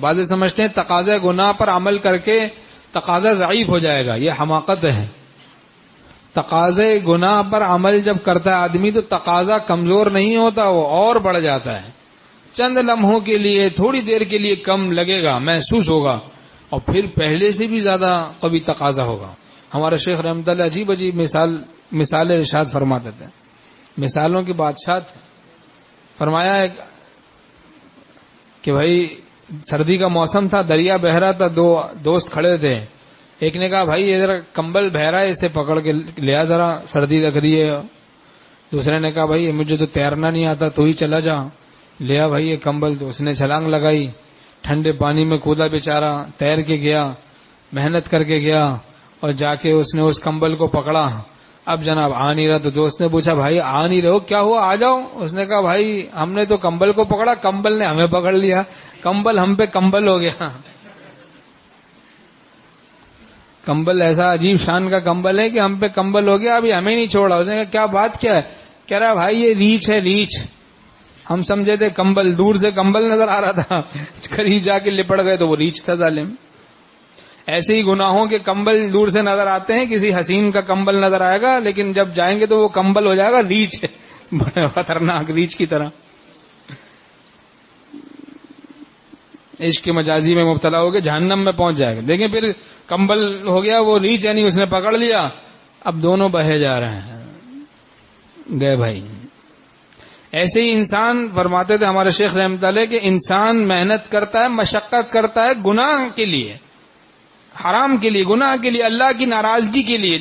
بعض سمجھتے ہیں تقاضا گناہ پر عمل کر کے تقاضا ضعیف ہو جائے گا، یہ حماقت ہے۔ تقاضے گناہ پر عمل جب کرتا ہے آدمی تو تقاضا کمزور نہیں ہوتا، وہ اور بڑھ جاتا ہے۔ چند لمحوں کے لیے، تھوڑی دیر کے لیے کم لگے گا، محسوس ہوگا، اور پھر پہلے سے بھی زیادہ کبھی تقاضا ہوگا۔ ہمارا شیخ رحمۃ اللہ عجیب عجیب مثالیں ارشاد فرماتے تھے، مثالوں کی بادشاہ تھے۔ فرمایا ہے کہ بھائی سردی کا موسم تھا، دریا بہہ رہا تھا، دو دوست کھڑے تھے۔ ایک نے کہا بھائی یہ ذرا کمبل بہہ رہا ہے، اسے پکڑ کے لیا ذرا، سردی لگ رہی ہے۔ دوسرے نے کہا بھائی مجھے تو تیرنا نہیں آتا، تو ہی چلا جا، لیا بھائی یہ کمبل۔ تو اس نے چھلانگ لگائی، ٹھنڈے پانی میں کودا بیچارہ، تیر کے گیا، محنت کر کے گیا، اور جا کے اس نے اس کمبل کو پکڑا۔ اب جناب آ نہیں رہا، تو دوست نے پوچھا بھائی آ نہیں رہو، کیا ہوا، آ جاؤ۔ اس نے کہا بھائی ہم نے تو کمبل کو پکڑا، کمبل نے ہمیں پکڑ لیا، کمبل ہم پہ کمبل ہو گیا۔ کمبل ایسا عجیب شان کا کمبل ہے کہ ہم پہ کمبل ہو گیا، ابھی ہمیں نہیں چھوڑا۔ اس نے کہا کیا بات کیا ہے؟ کہہ رہا بھائی یہ ریچھ ہے، ریچھ، ہم سمجھے تھے کمبل، دور سے کمبل نظر آ رہا تھا، قریب جا کے لپٹ گئے تو وہ ریچھ تھا ظالم۔ ایسے ہی گناہوں کے کمبل دور سے نظر آتے ہیں، کسی حسین کا کمبل نظر آئے گا، لیکن جب جائیں گے تو وہ کمبل ہو جائے گا ریچھ ہے، بڑا خطرناک ریچھ کی طرح۔ عشق مجازی میں مبتلا ہو کے جہنم میں پہنچ جائے گا۔ دیکھیں پھر کمبل ہو گیا وہ ریچھ، یعنی اس نے پکڑ لیا، اب دونوں بہے جا رہے ہیں، گئے بھائی۔ ایسے ہی انسان، فرماتے تھے ہمارے شیخ رحمۃ اللہ کہ انسان محنت کرتا ہے، مشقت کرتا ہے گناہ کے لیے، حرام کے لیے، گناہ کے لیے، اللہ کی ناراضگی کے لیے۔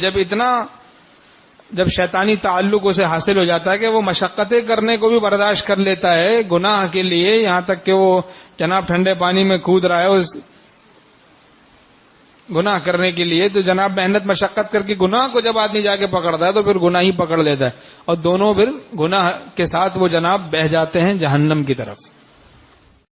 جب شیطانی تعلق اسے حاصل ہو جاتا ہے کہ وہ مشقتیں کرنے کو بھی برداشت کر لیتا ہے گناہ کے لیے، یہاں تک کہ وہ جناب ٹھنڈے پانی میں کود رہا ہے اس گناہ کرنے کے لیے، تو جناب محنت مشقت کر کے گناہ کو جب آدمی جا کے پکڑتا ہے تو پھر گناہ ہی پکڑ لیتا ہے، اور دونوں پھر گناہ کے ساتھ وہ جناب بہہ جاتے ہیں جہنم کی طرف۔